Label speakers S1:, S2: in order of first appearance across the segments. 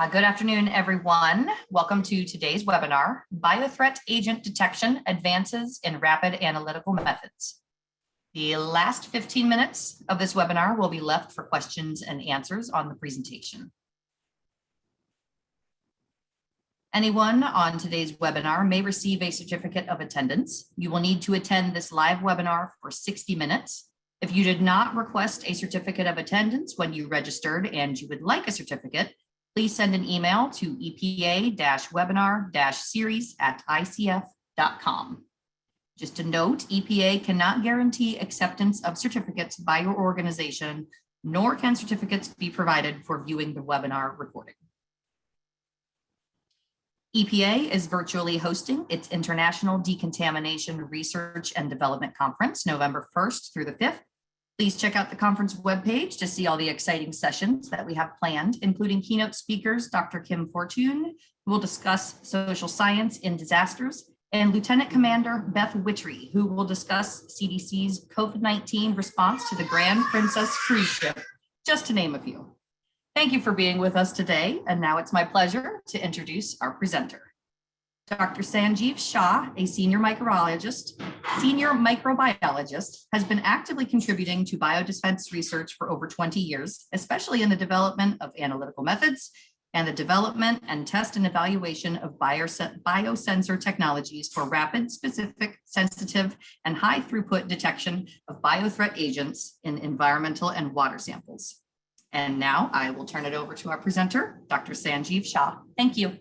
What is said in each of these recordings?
S1: Good afternoon, everyone. Welcome to today's webinar, Biothreat Agent Detection, Advances in Rapid Analytical Methods. The last 15 minutes of this webinar will be left for questions and answers on the presentation. Anyone on today's webinar may receive a certificate of attendance. You will need to attend this live webinar for 60 minutes. If you did not request a certificate of attendance when you registered and you would like a certificate, please send an email to epa-webinar-series@icf.com. Just a note, EPA cannot guarantee acceptance of certificates by your organization, nor can certificates be provided for viewing the webinar recording. EPA is virtually hosting its International Decontamination Research and Development Conference, November 1st through the 5th. Please check out the conference webpage to see all the exciting sessions that we have planned, including keynote speakers, Dr. Kim Fortune, who will discuss social science in disasters, and Lieutenant Commander Beth Whitry, who will discuss CDC's COVID-19 response to the Grand Princess cruise ship, just to name a few. Thank you for being with us today, and now it's my pleasure to introduce our presenter. Dr. Sanjeev Shah, a senior microbiologist, has been actively contributing to biodefense research for over 20 years, especially in the development of analytical methods and the development and test and evaluation of biosensor technologies for rapid, specific, sensitive, and high throughput detection of biothreat agents in environmental and water samples. And now I will turn it over to our presenter, Dr. Sanjeev Shah. Thank you.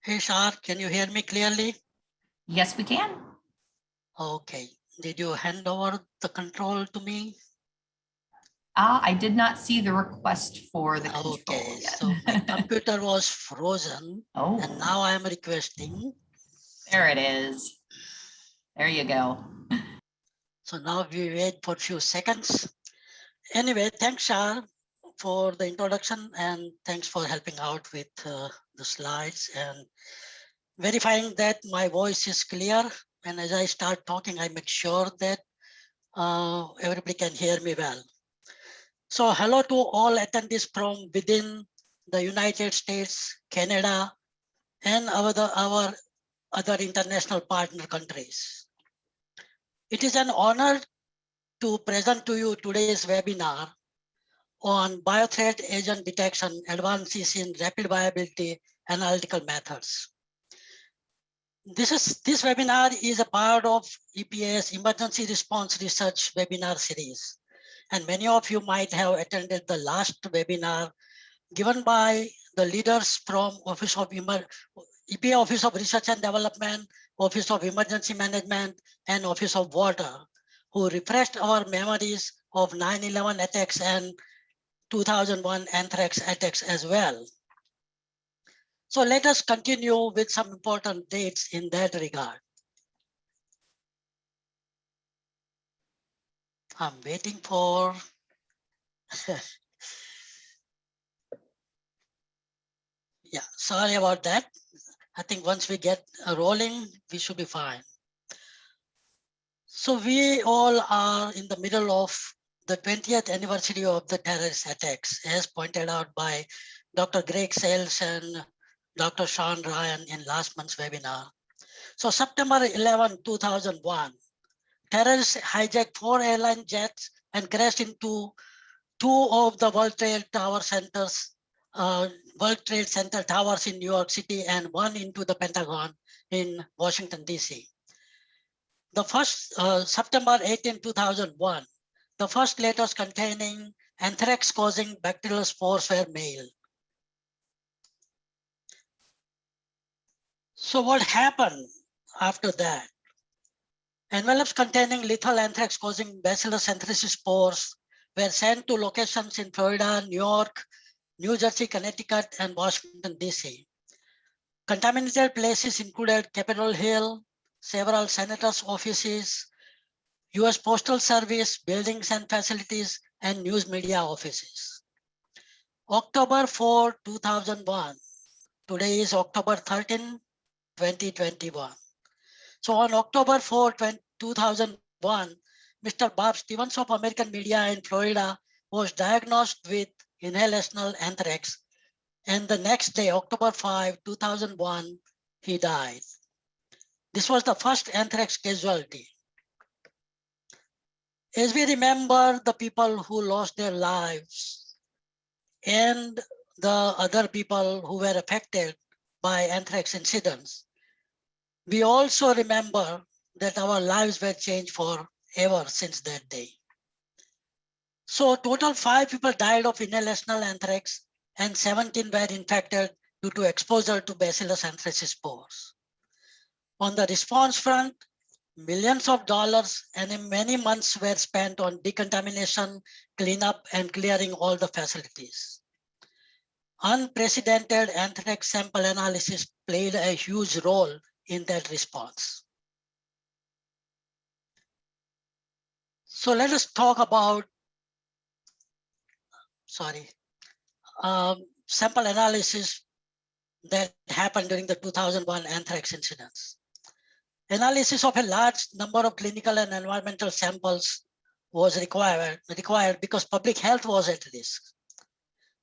S2: Hey, Shar, can you hear me clearly?
S1: Yes, we can.
S2: Okay. Did you hand over the control to me?
S1: I did not see the request for the control yet.
S2: So my computer was frozen.
S1: Oh.
S2: And now I am requesting.
S1: There it is. There you go.
S2: So now we wait for a few seconds. Anyway, thanks, Shar, for the introduction, and thanks for helping out with the slides and verifying that my voice is clear. And as I start talking, I make sure that everybody can hear me well. So hello to all attendees from within the United States, Canada, and our other international partner countries. It is an honor to present to you today's webinar on biothreat agent detection, advances in rapid viability analytical methods. This webinar is a part of EPA's Emergency Response Research webinar series. And many of you might have attended the last webinar given by the leaders from EPA Office of Research and Development, Office of Emergency Management, and Office of Water, who refreshed our memories of 9/11 attacks and 2001 anthrax attacks as well. So let us continue with some important dates in that regard. I'm waiting for yeah, sorry about that. I think once we get rolling, we should be fine. So we all are in the middle of the 20th anniversary of the terrorist attacks, as pointed out by Dr. Greg Sales and Dr. Sean Ryan in last month's webinar. So September 11, 2001, terrorists hijacked 4 airline jets and crashed into 2 of the World Trade Center towers in New York City and 1 into the Pentagon in Washington, D.C. The first, September 18, 2001, the first letters containing anthrax-causing bacterial spores were mailed. So what happened after that? Envelopes containing lethal anthrax-causing Bacillus anthracis spores were sent to locations in Florida, New York, New Jersey, Connecticut, and Washington, D.C. Contaminated places included Capitol Hill, several senators' offices, U.S. Postal Service, buildings and facilities, and news media offices. October 4, 2001. Today is October 13, 2021. So on October 4, 2001, Mr. Bob Stevens of American Media in Florida was diagnosed with inhalational anthrax. And the next day, October 5, 2001, he died. This was the first anthrax casualty. As we remember the people who lost their lives and the other people who were affected by anthrax incidents, we also remember that our lives were changed forever since that day. So total 5 people died of inhalational anthrax and 17 were infected due to exposure to Bacillus anthracis spores. On the response front, millions of dollars and many months were spent on decontamination, cleanup, and clearing all the facilities. Unprecedented anthrax sample analysis played a huge role in that response. So let us talk about, sample analysis that happened during the 2001 anthrax incidents. Analysis of a large number of clinical and environmental samples was required because public health was at risk.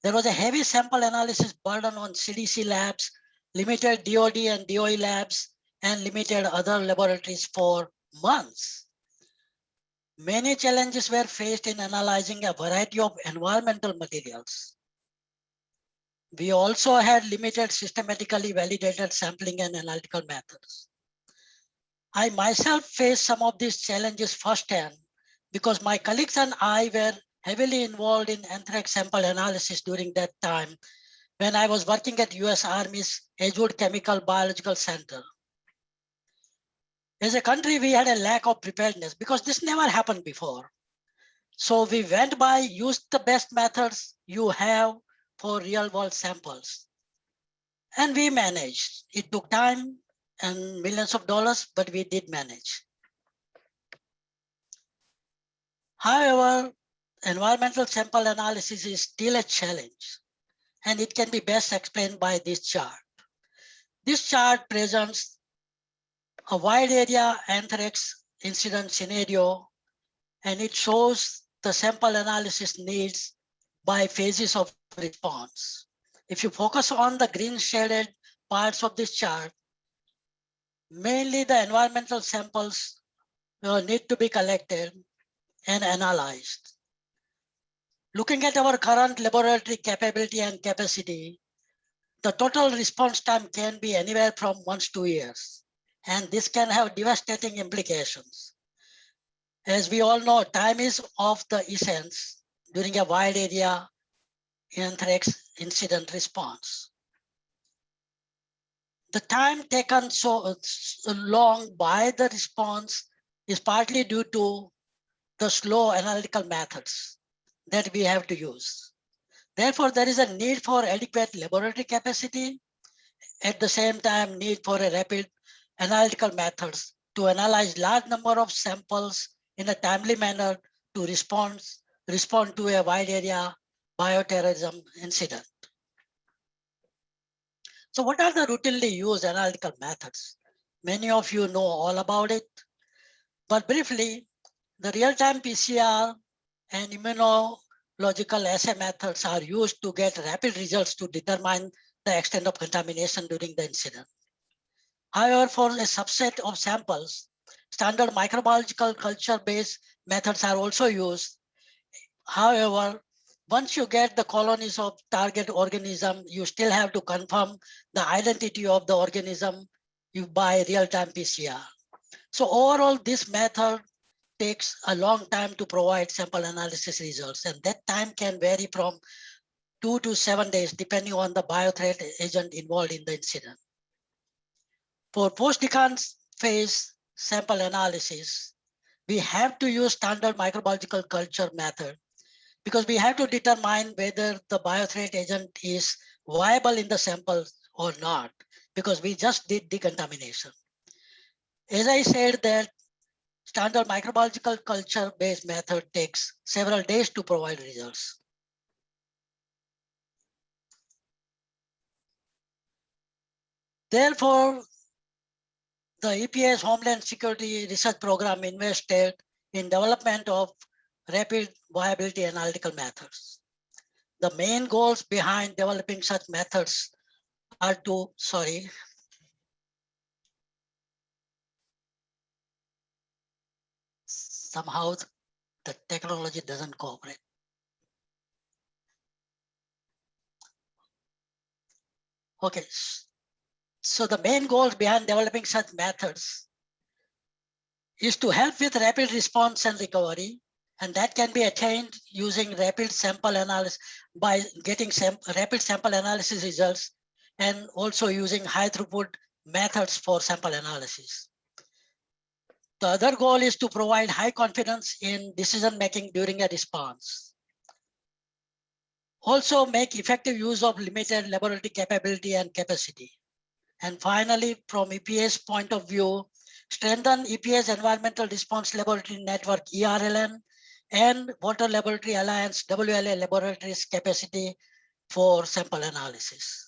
S2: There was a heavy sample analysis burden on CDC labs, limited DOD and DOE labs, and limited other laboratories for months. Many challenges were faced in analyzing a variety of environmental materials. We also had limited systematically validated sampling and analytical methods. I myself faced some of these challenges firsthand because my colleagues and I were heavily involved in anthrax sample analysis during that time when I was working at US Army's Edgewood Chemical Biological Center. As a country, we had a lack of preparedness because this never happened before. So we went by, used the best methods you have for real world samples. And we managed. It took time and millions of dollars, but we did manage. However, environmental sample analysis is still a challenge, and it can be best explained by this chart. This chart presents a wide area anthrax incident scenario, and it shows the sample analysis needs by phases of response. If you focus on the green shaded parts of this chart, mainly the environmental samples need to be collected and analyzed. Looking at our current laboratory capability and capacity, the total response time can be anywhere from 1 to 2 years, and this can have devastating implications. As we all know, time is of the essence during a wide area anthrax incident response. The time taken so long by the response is partly due to the slow analytical methods that we have to use. Therefore, there is a need for adequate laboratory capacity, at the same time need for a rapid analytical methods to analyze large number of samples in a timely manner to respond to a wide area bioterrorism incident. So what are the routinely used analytical methods? Many of you know all about it, but briefly, the real-time PCR and immunological assay methods are used to get rapid results to determine the extent of contamination during the incident. However, for a subset of samples, standard microbiological culture-based methods are also used. However, once you get the colonies of target organism, you still have to confirm the identity of the organism by real-time PCR. So overall, this method takes a long time to provide sample analysis results, and that time can vary from 2 to 7 days, depending on the biothreat agent involved in the incident. For post-decon phase sample analysis, we have to use standard microbiological culture method because we have to determine whether the biothreat agent is viable in the sample or not, because we just did decontamination. As I said, that standard microbiological culture-based method takes several days to provide results. Therefore, the EPA's Homeland Security Research Program invested in development of rapid viability analytical methods. The main goals behind developing such methods are to, somehow the technology doesn't cooperate. Okay, so the main goals behind developing such methods is to help with rapid response and recovery, and that can be attained using rapid sample analysis by getting rapid sample analysis results and also using high throughput methods for sample analysis. The other goal is to provide high confidence in decision making during a response. Also make effective use of limited laboratory capability and capacity. And finally, from EPA's point of view, strengthen EPA's Environmental Response Laboratory Network, ERLN, and Water Laboratory Alliance, WLA laboratories capacity for sample analysis.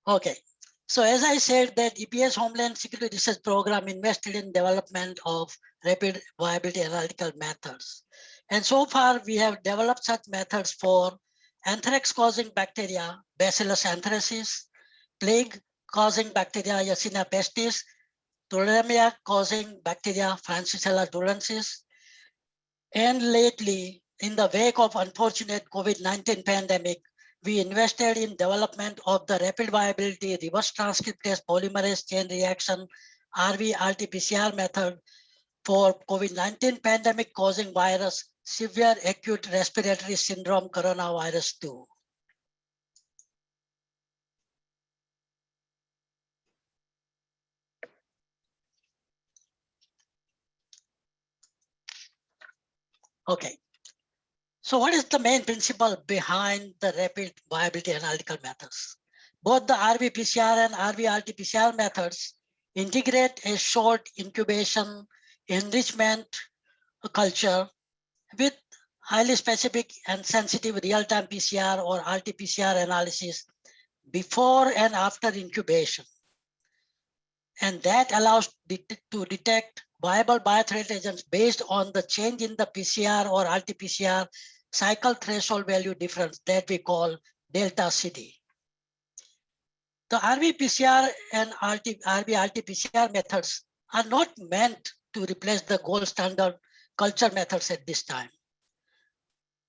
S2: Okay, so as I said that EPA's Homeland Security Research Program invested in development of rapid viability analytical methods. And so far we have developed such methods for anthrax causing bacteria, Bacillus anthracis, plague causing bacteria, Yersinia pestis, tularemia causing bacteria, Francisella tularensis. And lately, in the wake of unfortunate COVID-19 pandemic, we invested in development of the rapid viability reverse transcriptase polymerase chain reaction RV-RT-PCR method for COVID-19 pandemic causing virus, severe acute respiratory syndrome coronavirus 2. Okay. So what is the main principle behind the rapid viability analytical methods? Both the RV-PCR and RV-RT-PCR methods integrate a short incubation enrichment culture with highly specific and sensitive real-time PCR or RT-PCR analysis before and after incubation. And that allows to detect viable biothreat agents based on the change in the PCR or RT-PCR cycle threshold value difference that we call delta CD. The RV-PCR and RV-RT-PCR methods are not meant to replace the gold standard culture methods at this time.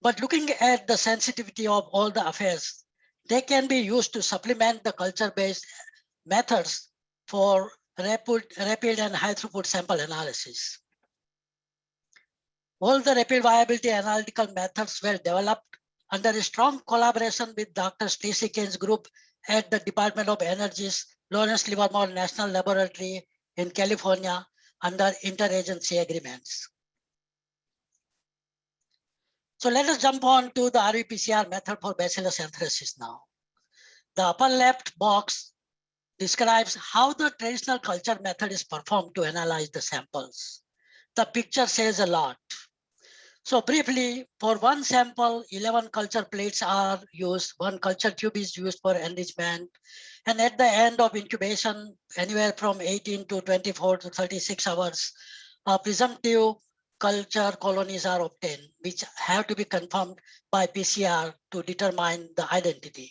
S2: But looking at the sensitivity of all the affairs, they can be used to supplement the culture-based methods for rapid and high throughput sample analysis. All the rapid viability analytical methods were developed under a strong collaboration with Dr. Stacy Kane's group at the Department of Energy's Lawrence Livermore National Laboratory in California under interagency agreements. So let us jump on to the RV-PCR method for Bacillus anthracis now. The upper left box describes how the traditional culture method is performed to analyze the samples. The picture says a lot. So briefly, for one sample, 11 culture plates are used, one culture tube is used for enrichment, and at the end of incubation, anywhere from 18 to 24 to 36 hours, presumptive culture colonies are obtained, which have to be confirmed by PCR to determine the identity.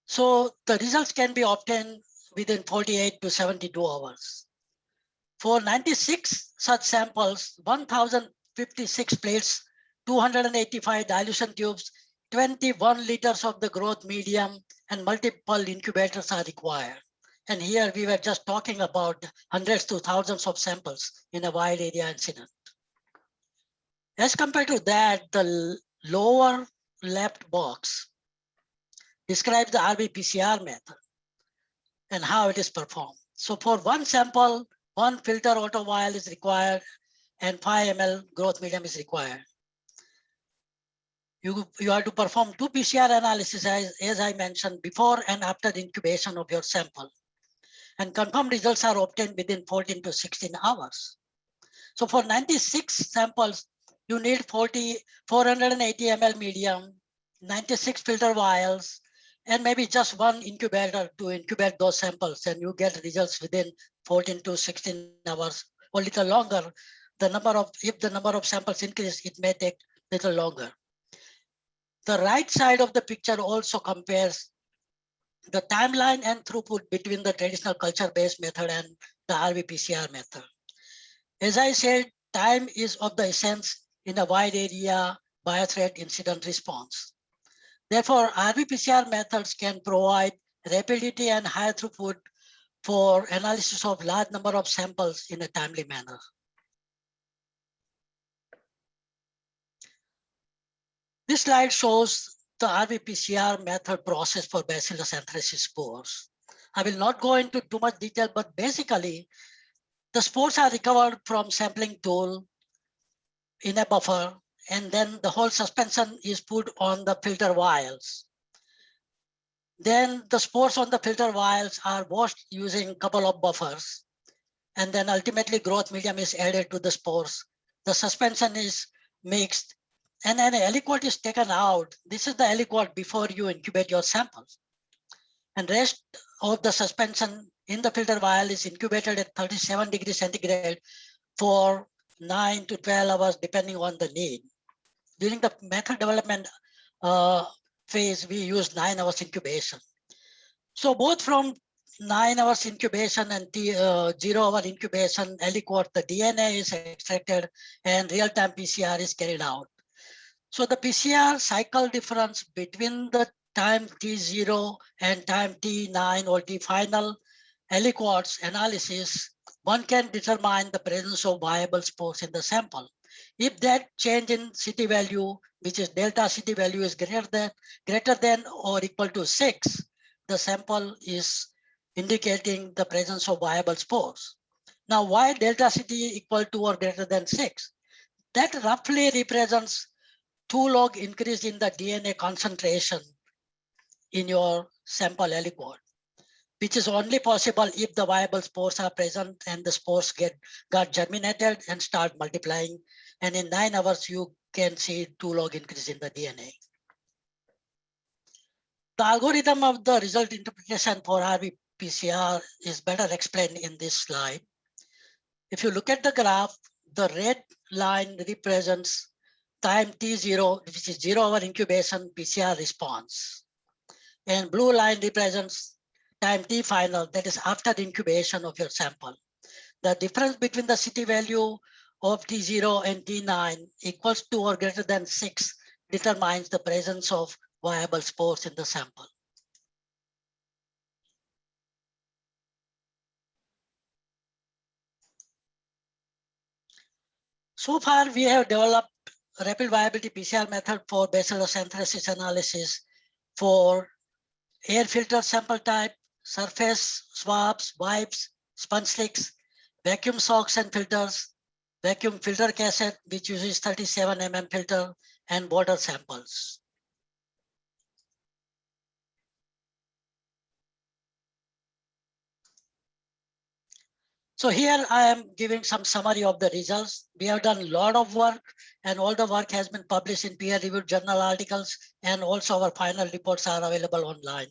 S2: So the results can be obtained within 48 to 72 hours. For 96 such samples, 1,056 plates, 285 dilution tubes, 21 liters of the growth medium, and multiple incubators are required. And here we were just talking about hundreds to thousands of samples in a wide area incident. As compared to that, the lower left box describes the RV-PCR method and how it is performed. So for one sample, one filter auto vial is required and 5 ml growth medium is required. You have to perform 2 PCR analyses as I mentioned before and after the incubation of your sample. And confirmed results are obtained within 14 to 16 hours. So for 96 samples, you need 480 ml medium, 96 filter vials, and maybe just one incubator to incubate those samples, and you get results within 14 to 16 hours or little longer. If the number of samples increase, it may take little longer. The right side of the picture also compares the timeline and throughput between the traditional culture-based method and the RT-PCR method. As I said, time is of the essence in a wide area biothreat incident response. Therefore, RT-PCR methods can provide rapidity and high throughput for analysis of large number of samples in a timely manner. This slide shows the RT-PCR method process for Bacillus anthracis spores. I will not go into too much detail, but basically, the spores are recovered from sampling tool in a buffer, and then the whole suspension is put on the filter vials. Then the spores on the filter vials are washed using a couple of buffers, and then ultimately growth medium is added to the spores. The suspension is mixed, and an aliquot is taken out. This is the aliquot before you incubate your samples. And rest of the suspension in the filter vial is incubated at 37 degrees centigrade for 9 to 12 hours, depending on the need. During the method development phase, we use 9 hours incubation. So both from 9 hours incubation and 0 hour incubation, aliquot, the DNA is extracted and real-time PCR is carried out. So the PCR cycle difference between the time T0 and time T9 or T final aliquots analysis, one can determine the presence of viable spores in the sample. If that change in CT value, which is delta CT value, is greater than or equal to 6, the sample is indicating the presence of viable spores. Now, why delta CT equal to or greater than 6? That roughly represents 2 log increase in the DNA concentration in your sample aliquot, which is only possible if the viable spores are present and the spores got germinated and start multiplying. And in 9 hours, you can see 2 log increase in the DNA. The algorithm of the result interpretation for RT-PCR is better explained in this slide. If you look at the graph, the red line represents time T0, which is 0 hour incubation PCR response. And blue line represents time T final, that is after the incubation of your sample. The difference between the CT value of T0 and T9 equals to or greater than 6 determines the presence of viable spores in the sample. So far, we have developed a rapid viability PCR method for Bacillus anthracis analysis for air filter sample type, surface swabs, wipes, sponge sticks, vacuum socks and filters, vacuum filter cassette, which uses 37 mm filter, and water samples. So here I am giving some summary of the results. We have done a lot of work, and all the work has been published in peer-reviewed journal articles, and also our final reports are available online.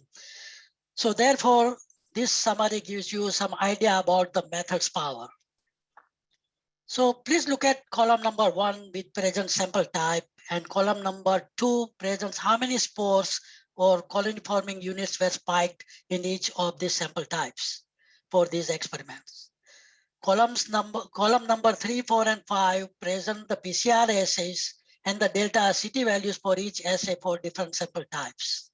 S2: So therefore, this summary gives you some idea about the method's power. So please look at column number 1 with present sample type, and column number 2 presents how many spores or colony forming units were spiked in each of these sample types for these experiments. Column number 3, 4, and 5 present the PCR assays and the delta CT values for each assay for different sample types.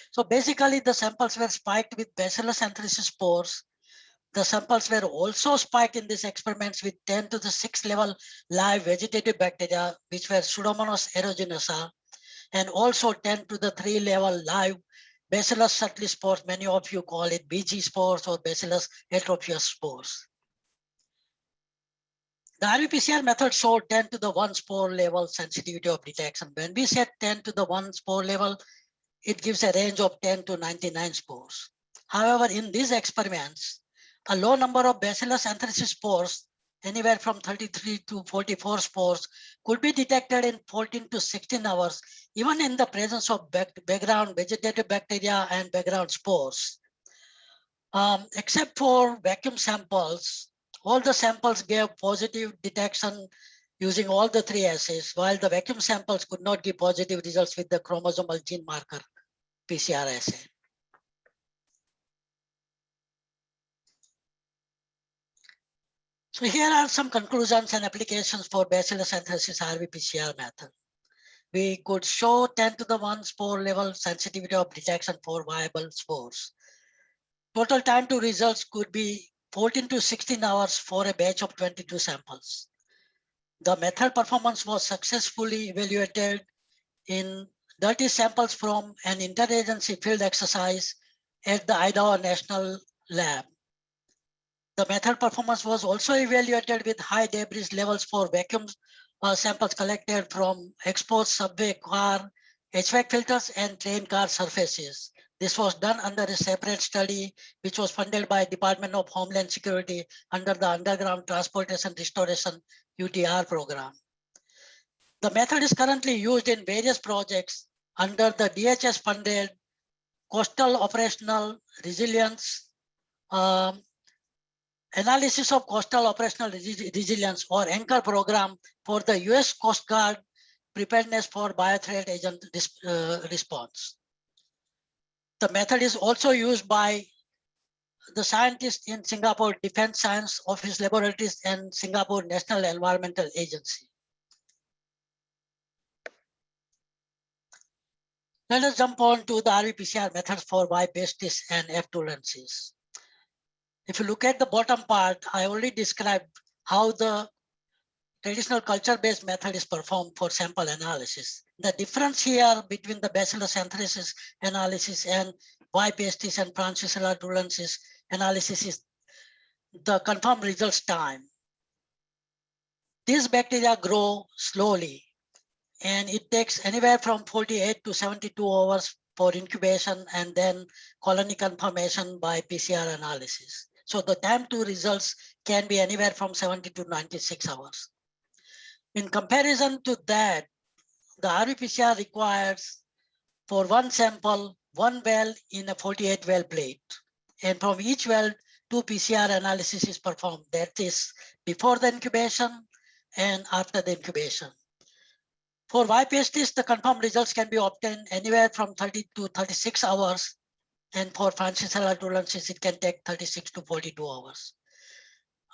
S2: So basically, the samples were spiked with Bacillus anthracis spores. The samples were also spiked in these experiments with 10 to the 6th level live vegetative bacteria, which were Pseudomonas aeruginosa, and also 10 to the 3 level live Bacillus subtilis spores. Many of you call it BG spores or Bacillus atrophius spores. The RT-PCR method showed 10 to the 1 spore level sensitivity of detection. When we set 10 to the 1 spore level, it gives a range of 10 to 99 spores. However, in these experiments, a low number of Bacillus anthracis spores anywhere from 33 to 44 spores could be detected in 14 to 16 hours, even in the presence of background vegetative bacteria and background spores. Except for vacuum samples, all the samples gave positive detection using all the three assays, while the vacuum samples could not give positive results with the chromosomal gene marker PCR assay. So here are some conclusions and applications for Bacillus anthracis RT-PCR method. We could show 10 to the 1 spore level sensitivity of detection for viable spores. Total time to results could be 14 to 16 hours for a batch of 22 samples. The method performance was successfully evaluated in dirty samples from an interagency field exercise at the Idaho National Lab. The method performance was also evaluated with high debris levels for vacuum samples collected from exposed subway car, HVAC filters, and train car surfaces. This was done under a separate study, which was funded by Department of Homeland Security under the Underground Transportation Restoration UTR program. The method is currently used in various projects under the DHS-funded Coastal Operational Resilience Analysis of Coastal Operational Resilience or ANCHOR program for the US Coast Guard Preparedness for Biothreat Agent Response. The method is also used by the scientists in Singapore Defense Science Office Laboratories and Singapore National Environmental Agency. Let us jump on to the RT-PCR methods for Y-Pestis and F-tolerances. If you look at the bottom part, I already described how the traditional culture-based method is performed for sample analysis. The difference here between the Bacillus anthracis analysis and Y-Pestis and Francisella tularensis analysis is the confirmed results time. These bacteria grow slowly, and it takes anywhere from 48 to 72 hours for incubation and then colony confirmation by PCR analysis. So the time to results can be anywhere from 70 to 96 hours. In comparison to that, the RT-PCR requires for one sample, one well in a 48 well plate. And from each well, 2 PCR analysis is performed. That is before the incubation and after the incubation. For Y-Pestis, the confirmed results can be obtained anywhere from 30 to 36 hours. And for Francisella tularensis, it can take 36 to 42 hours.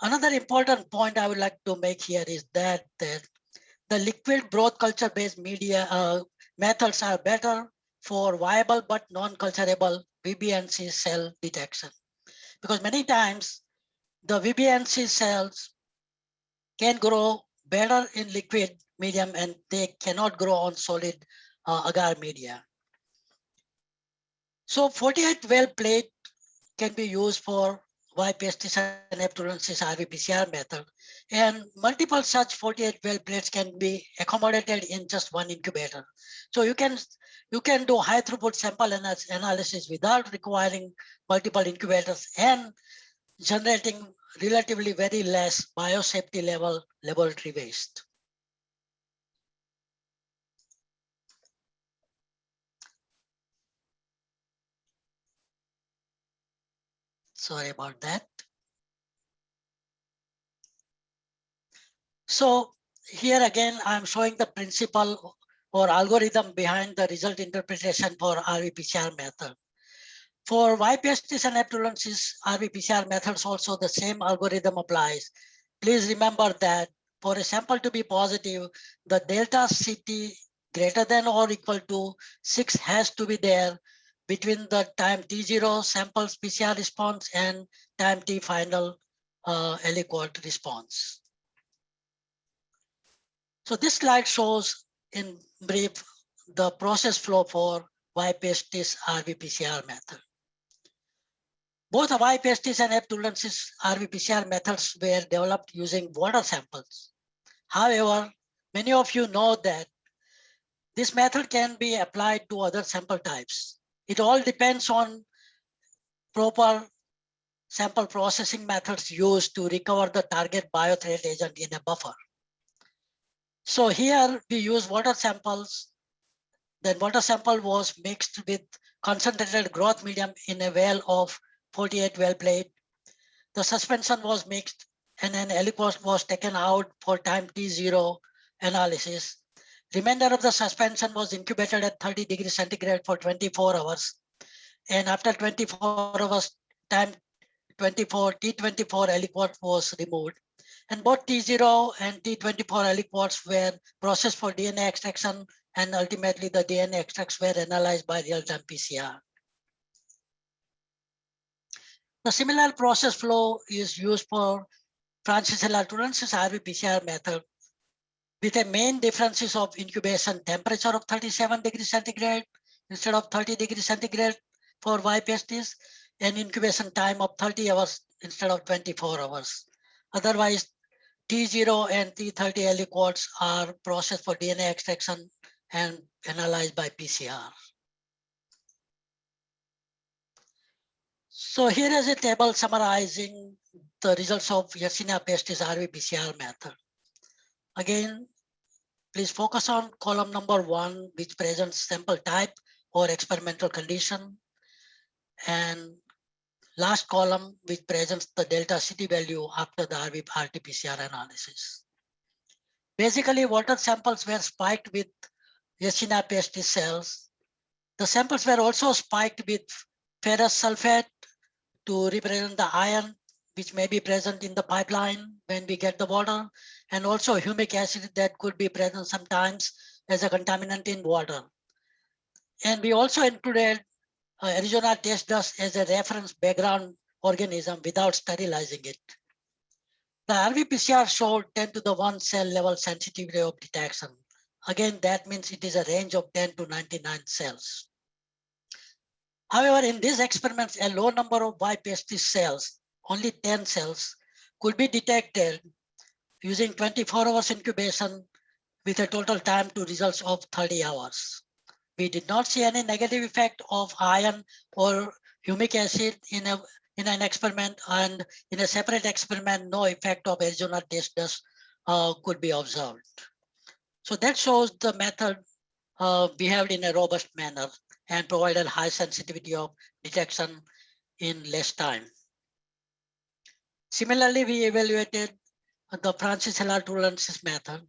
S2: Another important point I would like to make here is that the liquid broth culture-based media methods are better for viable but non-culturable VBNC cell detection. Because many times the VBNC cells can grow better in liquid medium and they cannot grow on solid agar media. So 48 well plate can be used for Y-Pestis and F-toleransis RT-PCR method. And multiple such 48 well plates can be accommodated in just one incubator. So you can do high throughput sample analysis without requiring multiple incubators and generating relatively very less biosafety level laboratory waste. Sorry about that. So here again, I'm showing the principle or algorithm behind the result interpretation for RT-PCR method. For Y-Pestis and F-toleransis RT-PCR methods also the same algorithm applies. Please remember that for a sample to be positive, the delta CT greater than or equal to 6 has to be there between the time T0 samples PCR response and time T final aliquot response. So this slide shows in brief the process flow for Y-Pestis RT-PCR method. Both Y-Pestis and F-toleransis RT-PCR methods were developed using water samples. However, many of you know that this method can be applied to other sample types. It all depends on proper sample processing methods used to recover the target biothreat agent in a buffer. So here we use water samples. Then water sample was mixed with concentrated growth medium in a well of 48 well plate. The suspension was mixed and an aliquot was taken out for time T0 analysis. Remainder of the suspension was incubated at 30 degrees centigrade for 24 hours. And after 24 hours, time 24, T24 aliquot was removed. And both T0 and T24 aliquots were processed for DNA extraction, and ultimately the DNA extracts were analyzed by real-time PCR. The similar process flow is used for Francisella tularensis RT-PCR method, with a main differences of incubation temperature of 37 degrees centigrade instead of 30 degrees centigrade for Y. pestis, and incubation time of 30 hours instead of 24 hours. Otherwise, T0 and T30 aliquots are processed for DNA extraction and analyzed by PCR. So here is a table summarizing the results of Yersinia pestis RT-PCR method. Again, please focus on column number 1, which presents sample type or experimental condition, and last column, which presents the delta CT value after the RT-PCR analysis. Basically, water samples were spiked with Yersinia pestis cells. The samples were also spiked with ferrous sulfate to represent the iron which may be present in the pipeline when we get the water, and also humic acid that could be present sometimes as a contaminant in water. And we also included Arizona test dust as a reference background organism without sterilizing it. The RT-PCR showed 10 to the 1 cell level sensitivity of detection. Again, that means it is a range of 10 to 99 cells. However, in these experiments, a low number of Y. pestis cells, only 10 cells, could be detected using 24 hours incubation with a total time to results of 30 hours. We did not see any negative effect of iron or humic acid in an experiment, and in a separate experiment, no effect of Arizona test dust could be observed. So that shows the method behaved in a robust manner and provided high sensitivity of detection in less time. Similarly, we evaluated the Francisella tularensis method.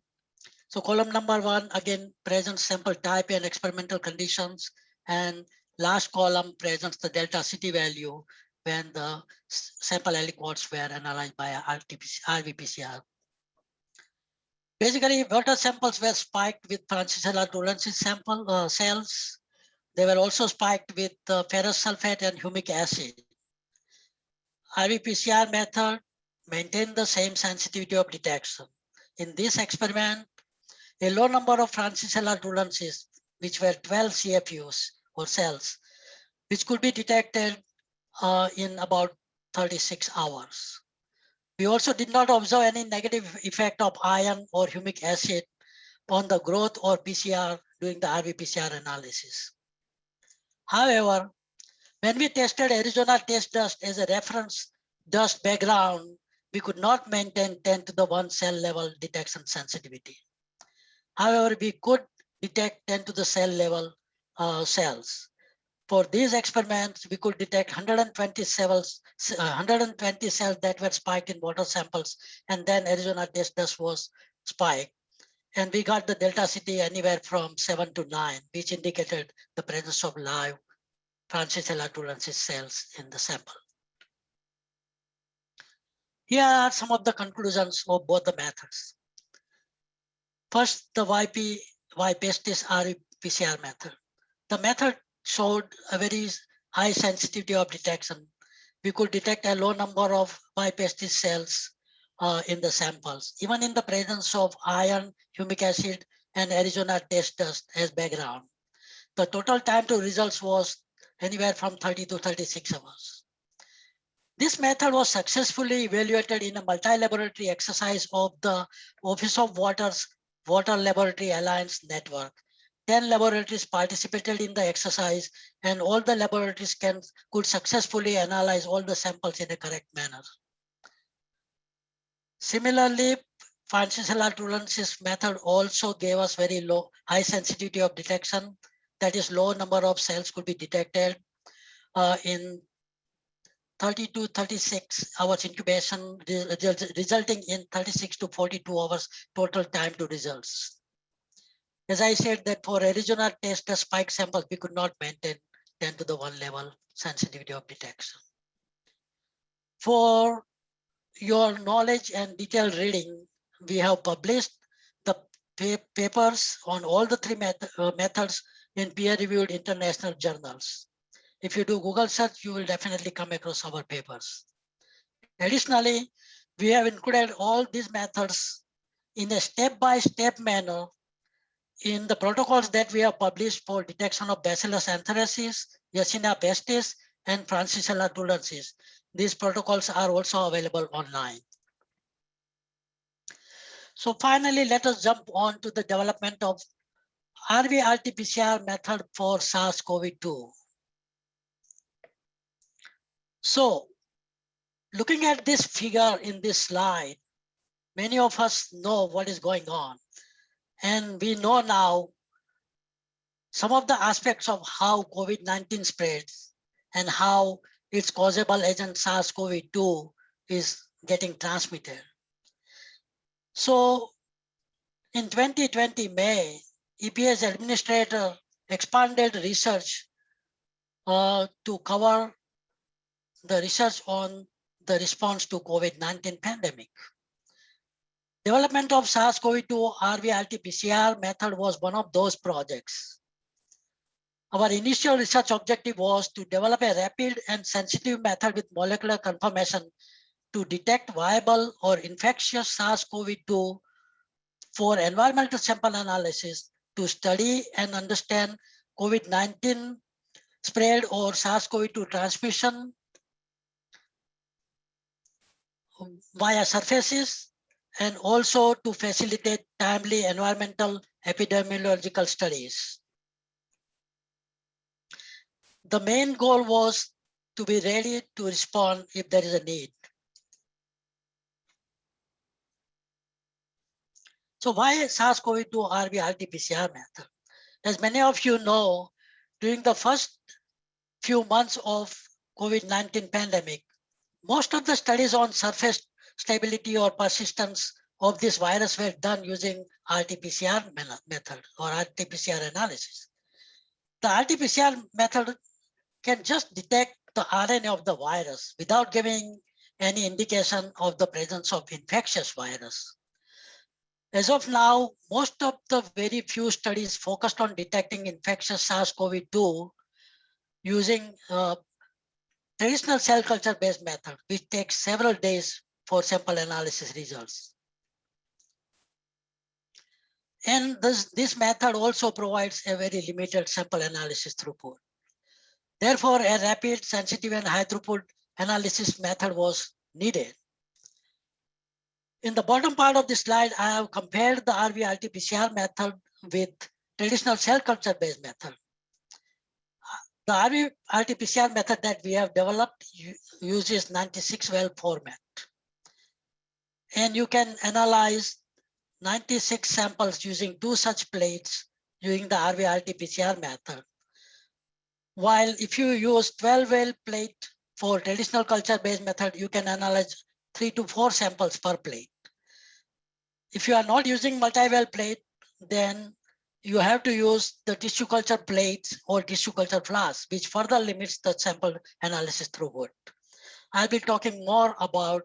S2: So column number 1, again, presents sample type and experimental conditions, and last column presents the delta CT value when the sample aliquots were analyzed by RT-PCR. Basically, water samples were spiked with Francisella tularensis sample cells. They were also spiked with ferrous sulfate and humic acid. RT-PCR method maintained the same sensitivity of detection. In this experiment, a low number of Francisella tularensis, which were 12 CFUs or cells, which could be detected in about 36 hours. We also did not observe any negative effect of iron or humic acid on the growth or PCR during the RT-PCR analysis. However, when we tested Arizona test dust as a reference dust background, we could not maintain 10 to the 1 cell level detection sensitivity. However, we could detect 10 to the cell level cells. For these experiments, we could detect 120 cells that were spiked in water samples, and then Arizona test dust was spiked. And we got the delta CT anywhere from 7 to 9, which indicated the presence of live Francisella tularensis cells in the sample. Here are some of the conclusions of both the methods. First, the Y. pestis RT-PCR method. The method showed a very high sensitivity of detection. We could detect a low number of Y. pestis cells in the samples, even in the presence of iron, humic acid, and Arizona test dust as background. The total time to results was anywhere from 30 to 36 hours. This method was successfully evaluated in a multi-laboratory exercise of the Office of Water's Water Laboratory Alliance Network, 10 laboratories participated in the exercise, and all the laboratories could successfully analyze all the samples in a correct manner. Similarly, Francisella tularensis method also gave us very high sensitivity of detection. That is, low number of cells could be detected in 30 to 36 hours incubation, resulting in 36 to 42 hours total time to results. As I said that for Arizona test, the spike samples, we could not maintain 10 to the 1 level sensitivity of detection. For your knowledge and detailed reading, we have published the papers on all the three methods in peer-reviewed international journals. If you do Google search, you will definitely come across our papers. Additionally, we have included all these methods in a step-by-step manner in the protocols that we have published for detection of Bacillus anthracis, Yersinia pestis, and Francisella tularensis. These protocols are also available online. So finally, let us jump on to the development of RV-RT-PCR method for SARS-CoV-2. So looking at this figure in this slide, many of us know what is going on. And we know now some of the aspects of how COVID-19 spreads and how its causable agent SARS-CoV-2 is getting transmitted. So in 2020 May, EPA's administrator expanded research to cover the research on the response to COVID-19 pandemic. Development of SARS-CoV-2 RV-RT-PCR method was one of those projects. Our initial research objective was to develop a rapid and sensitive method with molecular confirmation to detect viable or infectious SARS-CoV-2 for environmental sample analysis to study and understand COVID-19 spread or SARS-CoV-2 transmission via surfaces, and also to facilitate timely environmental epidemiological studies. The main goal was to be ready to respond if there is a need. So why SARS-CoV-2 RV-RT-PCR method? As many of you know, during the first few months of COVID-19 pandemic, most of the studies on surface stability or persistence of this virus were done using RT-PCR method or RT-PCR analysis. The RT-PCR method can just detect the RNA of the virus without giving any indication of the presence of infectious virus. As of now, most of the very few studies focused on detecting infectious SARS-CoV-2 using traditional cell culture-based method, which takes several days for sample analysis results. And this method also provides a very limited sample analysis throughput. Therefore, a rapid, sensitive, and high throughput analysis method was needed. In the bottom part of the slide, I have compared the RV-RT-PCR method with traditional cell culture-based method. The RV-RT-PCR method that we have developed uses 96-well format. And you can analyze 96 samples using 2 such plates using the RV-RT-PCR method. While if you use 12-well plate for traditional culture-based method, you can analyze 3 to 4 samples per plate. If you are not using multi-well plate, then you have to use the tissue culture plates or tissue culture flasks, which further limits the sample analysis throughput. I'll be talking more about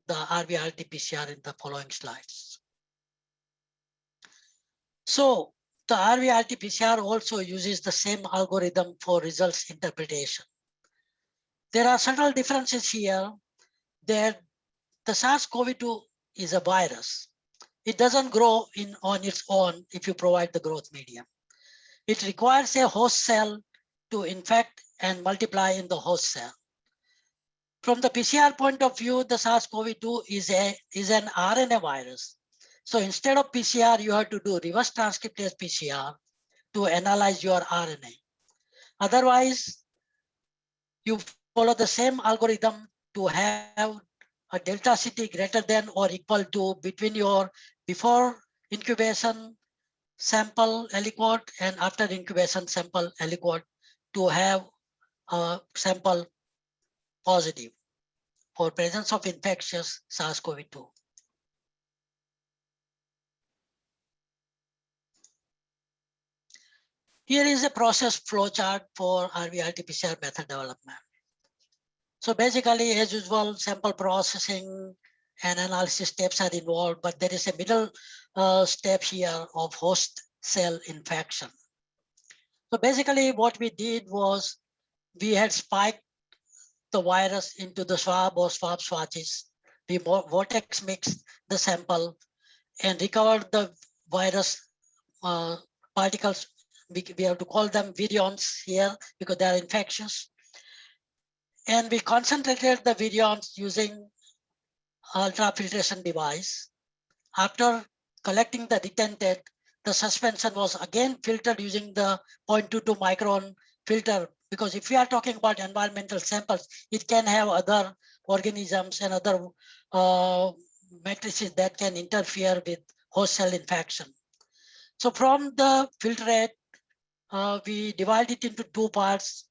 S2: the RV-RT-PCR in the following slides. So the RV-RT-PCR also uses the same algorithm for results interpretation. There are subtle differences here that the SARS-CoV-2 is a virus. It doesn't grow on its own if you provide the growth medium. It requires a host cell to infect and multiply in the host cell. From the PCR point of view, the SARS-CoV-2 is an RNA virus. So instead of PCR, you have to do reverse transcriptase PCR to analyze your RNA. Otherwise, you follow the same algorithm to have a delta CT greater than or equal to between your before incubation sample aliquot and after incubation sample aliquot to have a sample positive for presence of infectious SARS-CoV-2. Here is a process flowchart for RT-PCR method development. So basically, as usual, sample processing and analysis steps are involved, but there is a middle step here of host cell infection. So basically what we did was we had spiked the virus into the swab or swab swatches. We vortex mixed the sample and recovered the virus particles. We have to call them virions here because they are infectious. And we concentrated the virions using ultrafiltration device. After collecting the retentate, the suspension was again filtered using the 0.22 micron filter, because if we are talking about environmental samples, it can have other organisms and other matrices that can interfere with host cell infection. So from the filtrate, we divide it into two parts.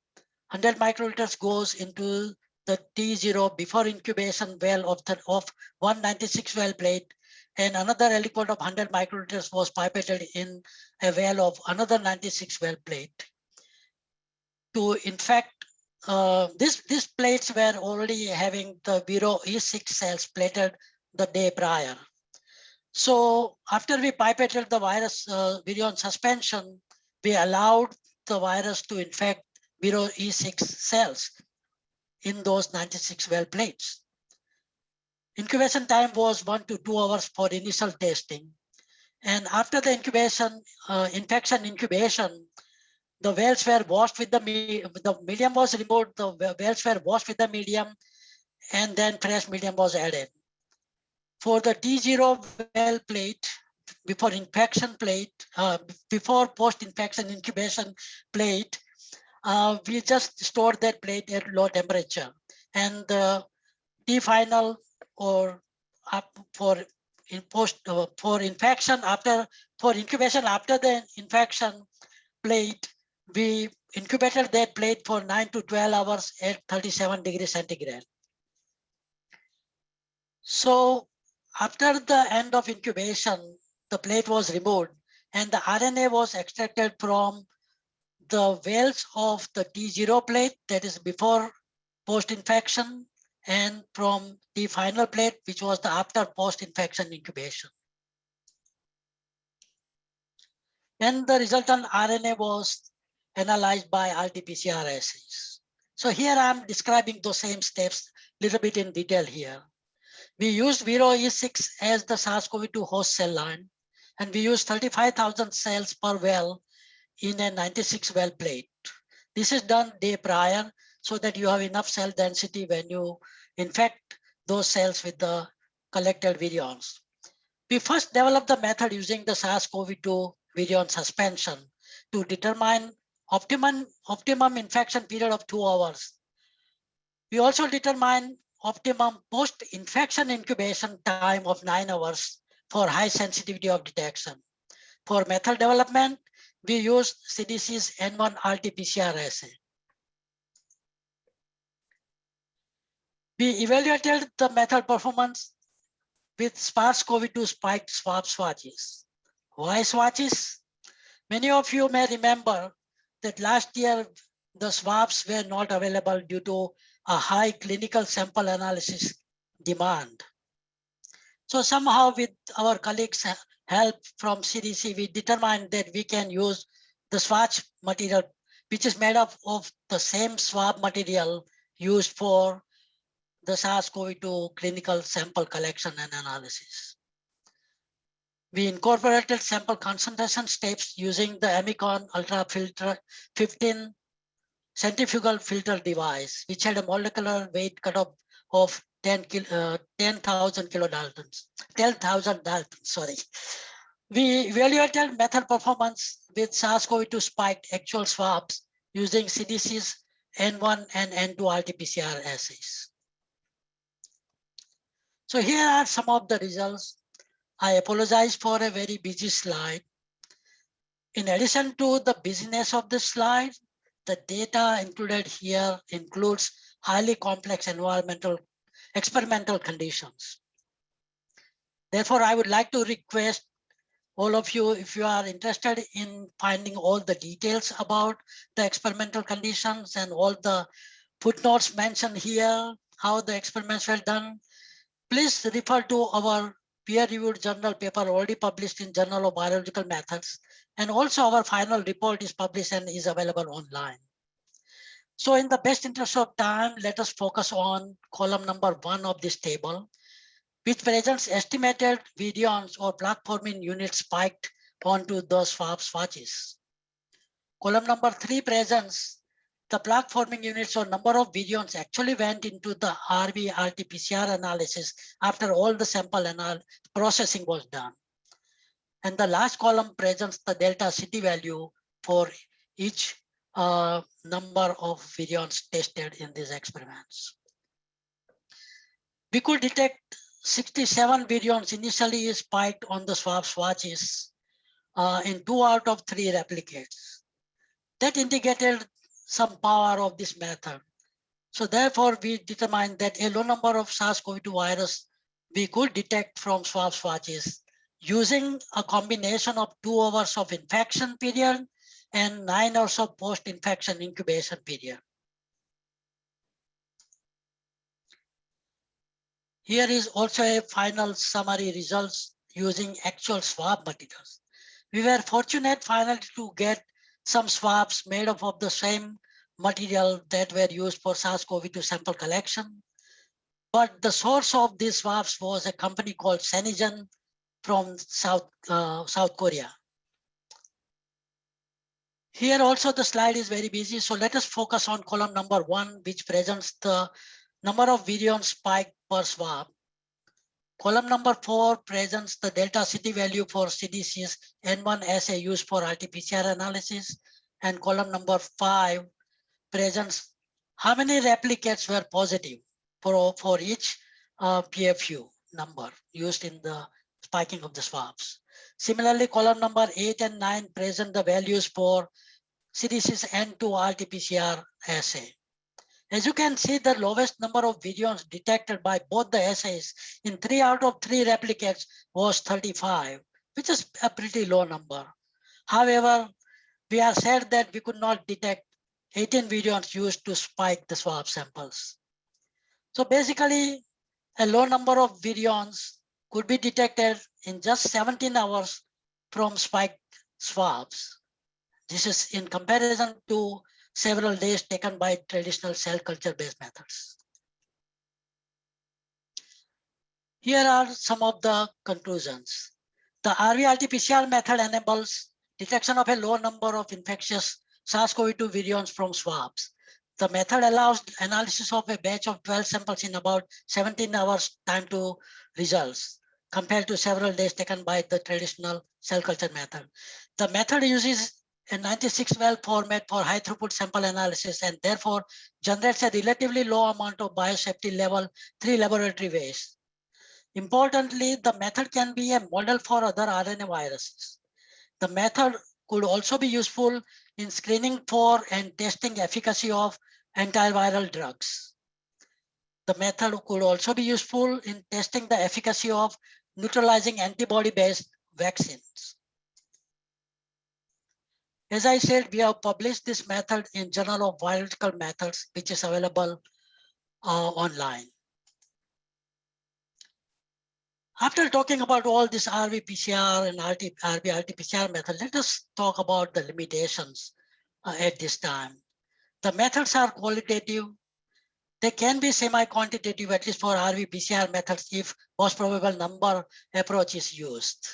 S2: 100 microliters goes into the T0 before incubation well of 196 well plate, and another aliquot of 100 microliters was pipetted in a well of another 96 well plate. To infect, these plates were already having the Viro E6 cells plated the day prior. So after we pipetted the virus virion suspension, we allowed the virus to infect Viro E6 cells in those 96 well plates. Incubation time was 1 to 2 hours for initial testing. And after the incubation, infection incubation, the wells were washed with the medium was removed, the wells were washed with the medium, and then fresh medium was added. For the T0 well plate, before infection plate, before post-infection incubation plate, we just stored that plate at low temperature. And the T final or for infection for incubation after the infection plate, we incubated that plate for 9 to 12 hours at 37 degrees centigrade. So after the end of incubation, the plate was removed and the RNA was extracted from the wells of the T0 plate, that is before post-infection, and from the final plate, which was the after post-infection incubation. And the resultant RNA was analyzed by RT-PCR assays. So here I'm describing those same steps a little bit in detail here. We used Viro E6 as the SARS-CoV-2 host cell line, and we used 35,000 cells per well in a 96 well plate. This is done day prior so that you have enough cell density when you infect those cells with the collected virions. We first developed the method using the SARS-CoV-2 virion suspension to determine optimum infection period of 2 hours. We also determined optimum post-infection incubation time of 9 hours for high sensitivity of detection. For method development, we used CDC's N1 RT-PCR assay. We evaluated the method performance with SARS-CoV-2 spiked swab swatches. Why swatches? Many of you may remember that last year the swabs were not available due to a high clinical sample analysis demand. So somehow with our colleagues' help from CDC, we determined that we can use the swatch material, which is made up of the same swab material used for the SARS-CoV-2 clinical sample collection and analysis. We incorporated sample concentration steps using the Amicon Ultrafilter 15 centrifugal filter device, which had a molecular weight cutoff of 10,000 kilodaltons, 10,000 daltons, sorry. We evaluated method performance with SARS-CoV-2 spiked actual swabs using CDC's N1 and N2 RT-PCR assays. So here are some of the results. I apologize for a very busy slide. In addition to the busyness of the slide, the data included here includes highly complex experimental conditions. Therefore, I would like to request all of you, if you are interested in finding all the details about the experimental conditions and all the footnotes mentioned here, how the experiments were done, please refer to our peer-reviewed journal paper already published in Journal of Biological Methods. And also our final report is published and is available online. So in the best interest of time, let us focus on column number 1 of this table, which presents estimated virions or plaque-forming units spiked onto the swab swatches. Column number 3 presents the plaque-forming units or number of virions actually went into the RV-RT-PCR analysis after all the sample processing was done. And the last column presents the delta CT value for each number of virions tested in these experiments. We could detect 67 virions initially spiked on the swab swatches in 2 out of 3 replicates. That indicated some power of this method. So therefore, we determined that a low number of SARS-CoV-2 virus we could detect from swab swatches using a combination of 2 hours of infection period and 9 hours of post-infection incubation period. Here is also a final summary results using actual swab materials. We were fortunate finally to get some swabs made up of the same material that were used for SARS-CoV-2 sample collection. But the source of these swabs was a company called Senigen from South Korea. Here also the slide is very busy, so let us focus on column number 1, which presents the number of virions spiked per swab. Column number 4 presents the delta CT value for CDC's N1 assay used for RT-PCR analysis. And column number 5 presents how many replicates were positive for each PFU number used in the spiking of the swabs. Similarly, column number 8 and 9 present the values for CDC's N2 RT-PCR assay. As you can see, the lowest number of virions detected by both the assays in 3 out of 3 replicates was 35, which is a pretty low number. However, we are sad that we could not detect 18 virions used to spike the swab samples. So basically, a low number of virions could be detected in just 17 hours from spiked swabs. This is in comparison to several days taken by traditional cell culture-based methods. Here are some of the conclusions. The RV-RT-PCR method enables detection of a low number of infectious SARS-CoV-2 virions from swabs. The method allows analysis of a batch of 12 samples in about 17 hours time to results, compared to several days taken by the traditional cell culture method. The method uses a 96-well format for high throughput sample analysis and therefore generates a relatively low amount of biosafety level 3 laboratory waste. Importantly, the method can be a model for other RNA viruses. The method could also be useful in screening for and testing efficacy of antiviral drugs. The method could also be useful in testing the efficacy of neutralizing antibody-based vaccines. As I said, we have published this method in Journal of Biological Methods, which is available online. After talking about all this RV-PCR and RV-RT-PCR method, let us talk about the limitations at this time. The methods are qualitative. They can be semi-quantitative, at least for RV-PCR methods, if most probable number approach is used.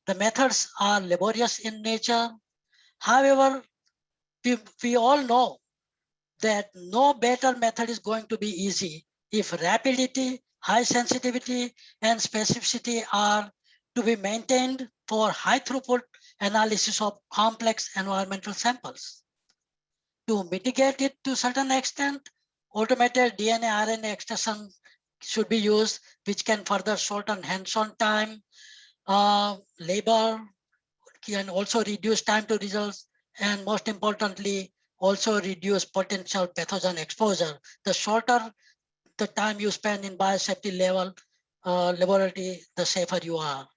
S2: The methods are laborious in nature. However, we all know that no better method is going to be easy if rapidity, high sensitivity, and specificity are to be maintained for high throughput analysis of complex environmental samples. To mitigate it to a certain extent, automated DNA RNA extraction should be used, which can further shorten hands-on time, labor, can also reduce time to results, and most importantly, also reduce potential pathogen exposure. The shorter the time you spend in biosafety level laboratory, the safer you are.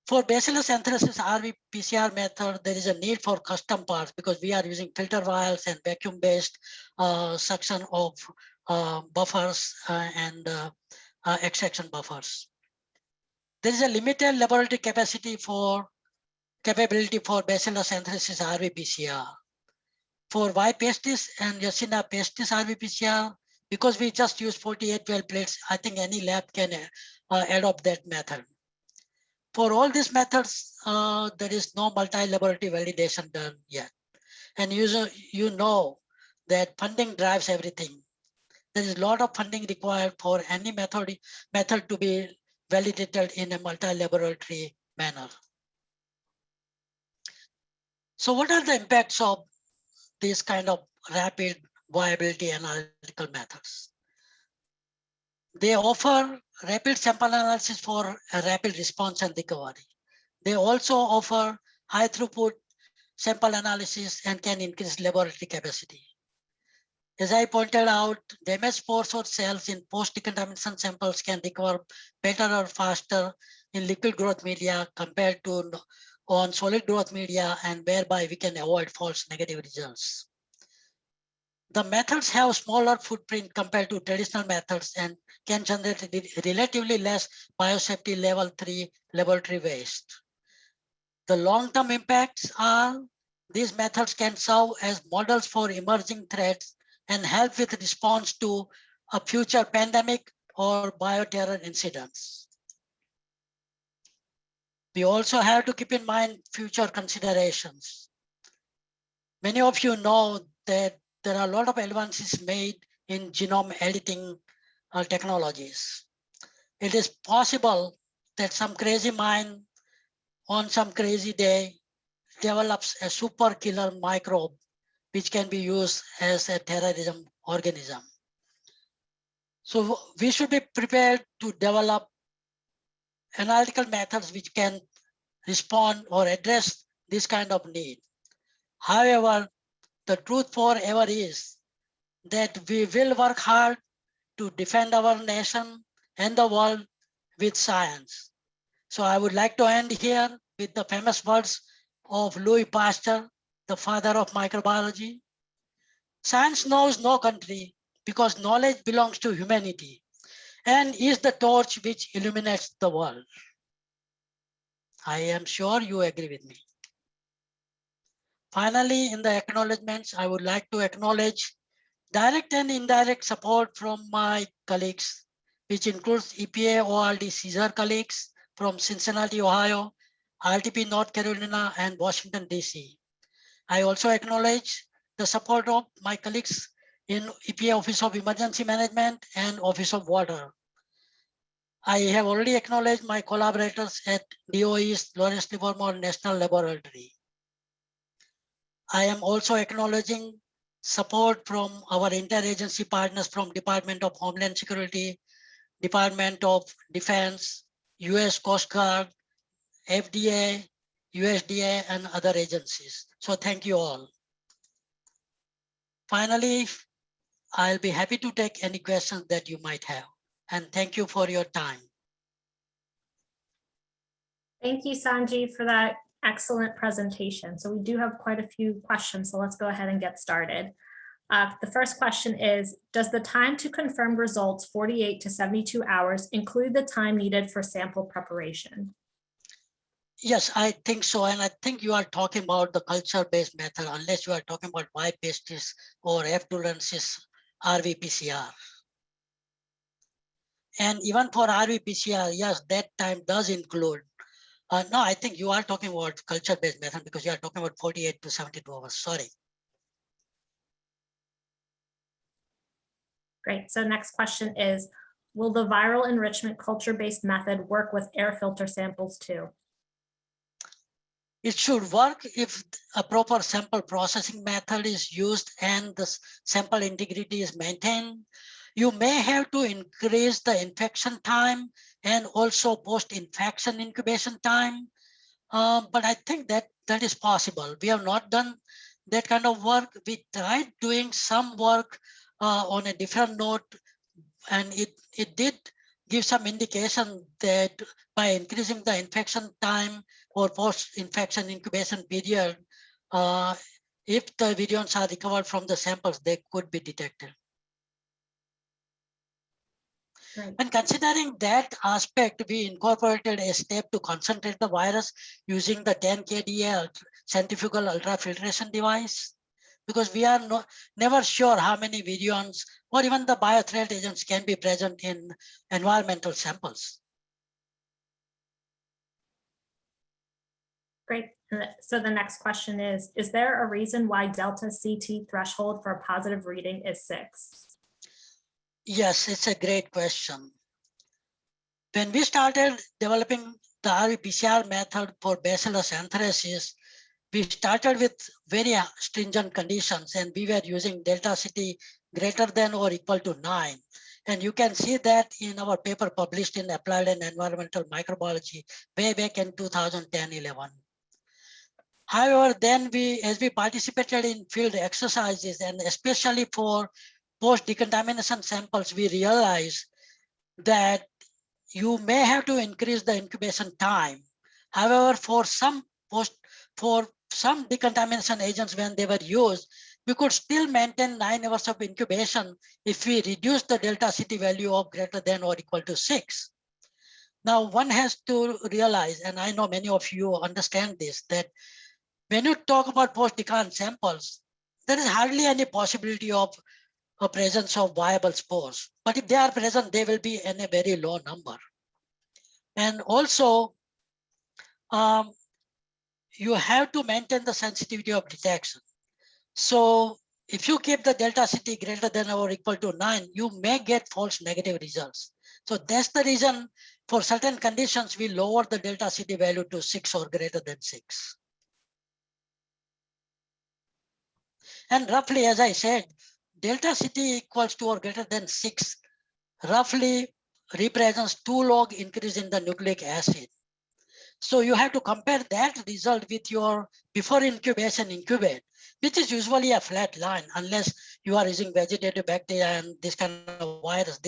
S2: For Bacillus anthracis RT-PCR method, there is a need for custom parts because we are using filter vials and vacuum-based suction of buffers and extraction buffers. There is a limited laboratory capability for Bacillus anthracis RT-PCR. For Y. pestis and Yersinia pestis RT-PCR, because we just use 48 well plates, I think any lab can adopt that method. For all these methods, there is no multi-laboratory validation done yet. And you know that funding drives everything. There is a lot of funding required for any method to be validated in a multi-laboratory manner. So what are the impacts of this kind of rapid viability analytical methods? They offer rapid sample analysis for a rapid response and recovery. They also offer high throughput sample analysis and can increase laboratory capacity. As I pointed out, damaged spores or cells in post-decontamination samples can recover better or faster in liquid growth media compared to on solid growth media, and whereby we can avoid false negative results. The methods have smaller footprint compared to traditional methods and can generate relatively less biosafety level 3 laboratory waste. The long-term impacts are these methods can serve as models for emerging threats and help with response to a future pandemic or bioterror incidents. We also have to keep in mind future considerations. Many of you know that there are a lot of advances made in genome editing technologies. It is possible that some crazy mind on some crazy day develops a super killer microbe which can be used as a terrorism organism. So we should be prepared to develop analytical methods which can respond or address this kind of need. However, the truth forever is that we will work hard to defend our nation and the world with science. So I would like to end here with the famous words of Louis Pasteur, the father of microbiology. Science knows no country because knowledge belongs to humanity and is the torch which illuminates the world. I am sure you agree with me. Finally, in the acknowledgements, I would like to acknowledge direct and indirect support from my colleagues, which includes EPA ORD CSER colleagues from Cincinnati, Ohio, RTP North Carolina, and Washington, DC. I also acknowledge the support of my colleagues in EPA Office of Emergency Management and Office of Water. I have already acknowledged my collaborators at DOE's Lawrence Livermore National Laboratory. I am also acknowledging support from our interagency partners from Department of Homeland Security, Department of Defense, US Coast Guard, FDA, USDA, and other agencies. So thank you all. Finally, I'll be happy to take any questions that you might have. And thank you for your time.
S3: Thank you, Sanjeev, for that excellent presentation. So we do have quite a few questions, so let's go ahead and get started. The first question is, does the time to confirm results 48 to 72 hours include the time needed for sample preparation?
S2: Yes, I think so. And I think you are talking about the culture-based method, unless you are talking about Y. pestis or F. tularensis RT-PCR. And even for RT-PCR, yes, that time does include. No, I think you are talking about culture-based method because you are talking about 48 to 72 hours. Sorry.
S3: Great. So next question is, will the viral enrichment culture-based method work with air filter samples too?
S2: It should work if a proper sample processing method is used and the sample integrity is maintained. You may have to increase the infection time and also post-infection incubation time. But I think that is possible. We have not done that kind of work. We tried doing some work on a different note, and it did give some indication that by increasing the infection time or post-infection incubation period, if the virions are recovered from the samples, they could be detected.
S3: Great.
S2: And considering that aspect, we incorporated a step to concentrate the virus using the 10 kDa centrifugal ultrafiltration device, because we are never sure how many virions or even the biothreat agents can be present in environmental samples.
S3: Great. So the next question is there a reason why delta CT threshold for a positive reading is 6?
S2: Yes, it's a great question. When we started developing the RT-PCR method for Bacillus anthracis, we started with very stringent conditions, and we were using delta CT greater than or equal to 9. And you can see that in our paper published in Applied and Environmental Microbiology way back in 2010-11. However, then as we participated in field exercises, and especially for post-decontamination samples, we realized that you may have to increase the incubation time. However, for some decontamination agents, when they were used, we could still maintain 9 hours of incubation if we reduce the delta CT value of greater than or equal to 6. Now, one has to realize, and I know many of you understand this, that when you talk about post-decant samples, there is hardly any possibility of a presence of viable spores. But if they are present, they will be in a very low number. And also, you have to maintain the sensitivity of detection. So if you keep the delta CT greater than or equal to 9, you may get false negative results. So that's the reason for certain conditions, we lower the delta CT value to 6 or greater than 6. And roughly, as I said, delta CT equals to or greater than 6 roughly represents 2 log increase in the nucleic acid. So you have to compare that result with your before incubation incubate, which is usually a flat line unless you are using vegetative bacteria and this kind of virus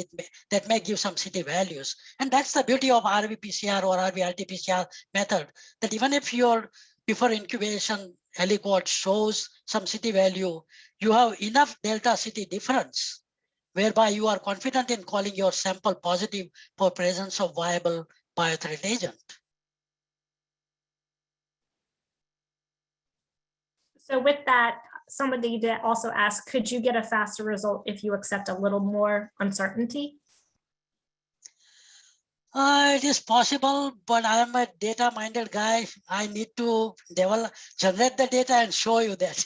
S2: that may give some CT values. And that's the beauty of RT-PCR or RT-PCR method, that even if your before incubation aliquot shows some CT value, you have enough delta CT difference whereby you are confident in calling your sample positive for presence of viable biothreat agent.
S3: So with that, somebody did also ask, could you get a faster result if you accept a little more uncertainty?
S2: It is possible, but I am a data-minded guy. I need to generate the data and show you that.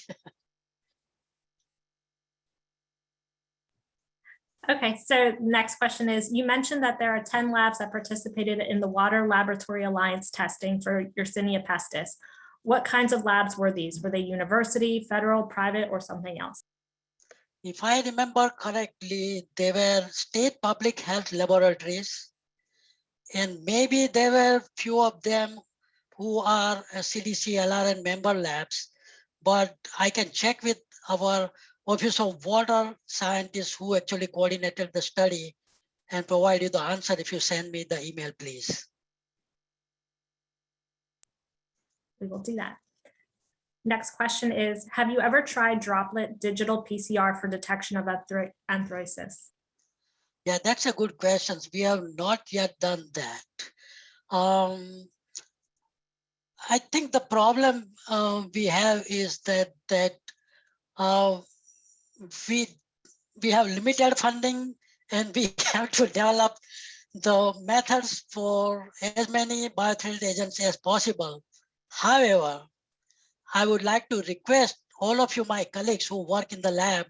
S3: Okay, so next question is, you mentioned that there are 10 labs that participated in the Water Laboratory Alliance testing for Yersinia pestis. What kinds of labs were these? Were they university, federal, private, or something else?
S2: If I remember correctly, they were state public health laboratories, and maybe there were few of them who are CDC, LRN member labs, but I can check with our Office of Water Scientists who actually coordinated the study and provide you the answer if you send me the email, please.
S3: We will do that. Next question is, have you ever tried droplet digital PCR for detection of anthracis?
S2: Yeah, that's a good question. We have not yet done that. I think the problem we have is that we have limited funding, and we have to develop the methods for as many biothreat agents as possible. However, I would like to request all of you, my colleagues who work in the lab,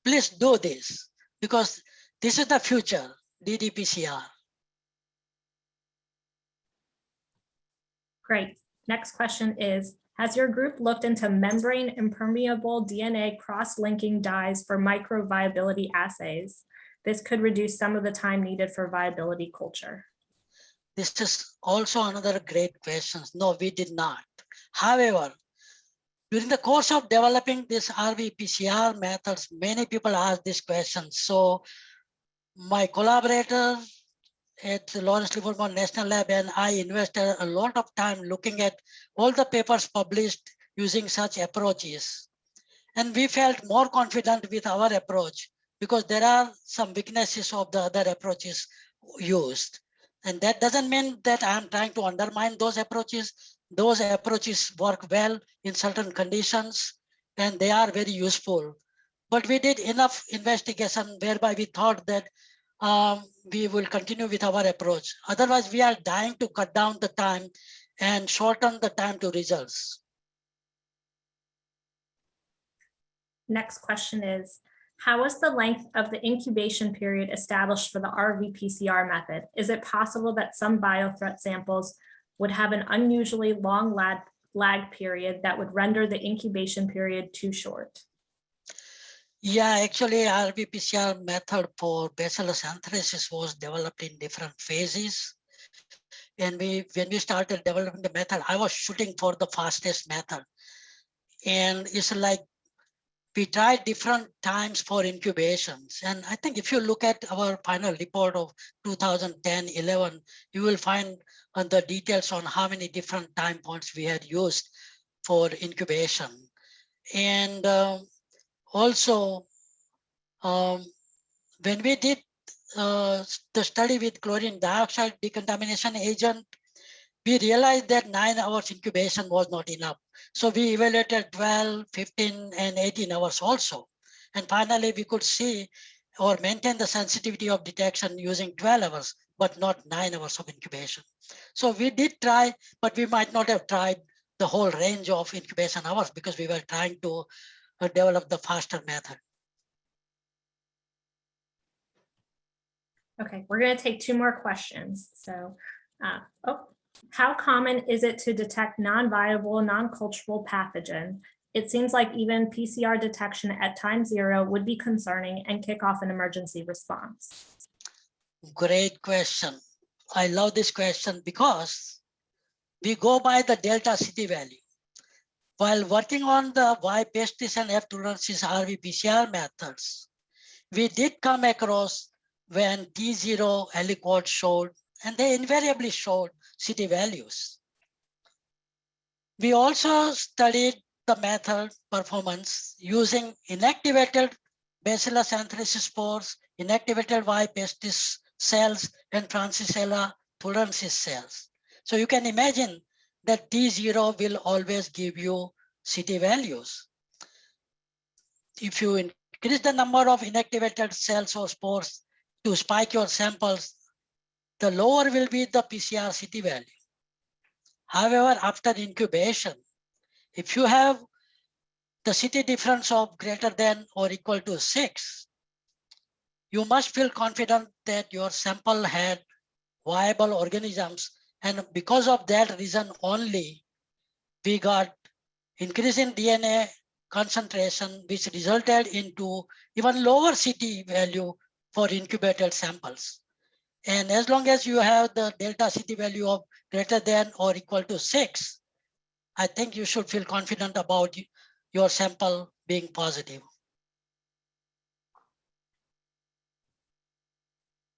S2: please do this, because this is the future, ddPCR.
S3: Great. Next question is, has your group looked into membrane impermeable DNA cross-linking dyes for microviability assays? This could reduce some of the time needed for viability culture.
S2: This is also another great question. No, we did not. However, during the course of developing this RV-PCR methods, many people asked this question. So my collaborator at the Lawrence Livermore National Lab and I invested a lot of time looking at all the papers published using such approaches. And we felt more confident with our approach because there are some weaknesses of the other approaches used. And that doesn't mean that I'm trying to undermine those approaches. Those approaches work well in certain conditions and they are very useful. But we did enough investigation whereby we thought that we will continue with our approach. Otherwise, we are dying to cut down the time and shorten the time to results.
S3: Next question is, how is the length of the incubation period established for the RV-PCR method? Is it possible that some biothreat samples would have an unusually long lag period that would render the incubation period too short?
S2: Yeah, actually, RV-PCR method for bacillus anthracis was developed in different phases. And when we started developing the method, I was shooting for the fastest method. And it's like we tried different times for incubations. And I think if you look at our final report of 2010-11, you will find on the details on how many different time points we had used for incubation. And also, when we did the study with chlorine dioxide decontamination agent, we realized that 9 hours incubation was not enough. So we evaluated 12, 15, and 18 hours also. And finally, we could see or maintain the sensitivity of detection using 12 hours, but not 9 hours of incubation. So we did try, but we might not have tried the whole range of incubation hours because we were trying to develop the faster method.
S3: Okay, we're going to take 2 more questions. So, how common is it to detect non-viable, non-culturable pathogen? It seems like even PCR detection at time 0 would be concerning and kick off an emergency response. Great
S2: question. I love this question because we go by the delta CT value. While working on the Y pestis and F tolerances RV-PCR methods, we did come across when T0 aliquot showed, and they invariably showed CT values. We also studied the method performance using inactivated Bacillus anthracis spores, inactivated Y pestis cells, and Francisella tularensis cells. So you can imagine that T0 will always give you CT values. If you increase the number of inactivated cells or spores to spike your samples, the lower will be the PCR CT value. However, after incubation, if you have the CT difference of greater than or equal to 6, you must feel confident that your sample had viable organisms. And because of that reason only, we got increase in DNA concentration, which resulted into even lower CT value for incubated samples. And as long as you have the delta CT value of greater than or equal to 6, I think you should feel confident about your sample being positive.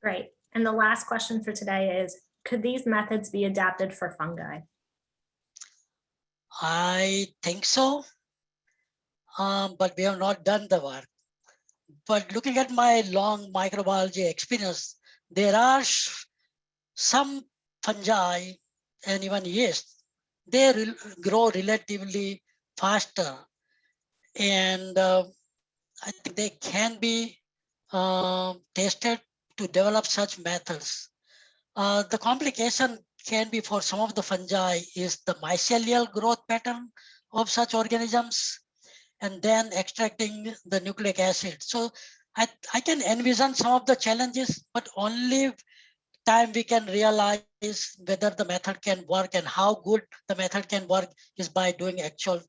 S3: Great. And the last question for today is, could these methods be adapted for fungi?
S2: I think so, but we have not done the work. But looking at my long microbiology experience, there are some fungi and even yeast, they grow relatively faster. And I think they can be tested to develop such methods. The complication can be for some of the fungi is the mycelial growth pattern of such organisms and then extracting the nucleic acid. So I can envision some of the challenges, but only time we can realize whether the method can work and how good the method can work is by doing actual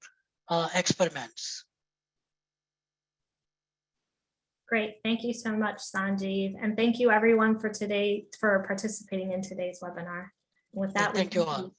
S2: experiments.
S3: Great. Thank you so much, Sanjeev. And thank you everyone for participating in today's webinar. With that, we
S2: Thank you
S3: conclude-
S2: all.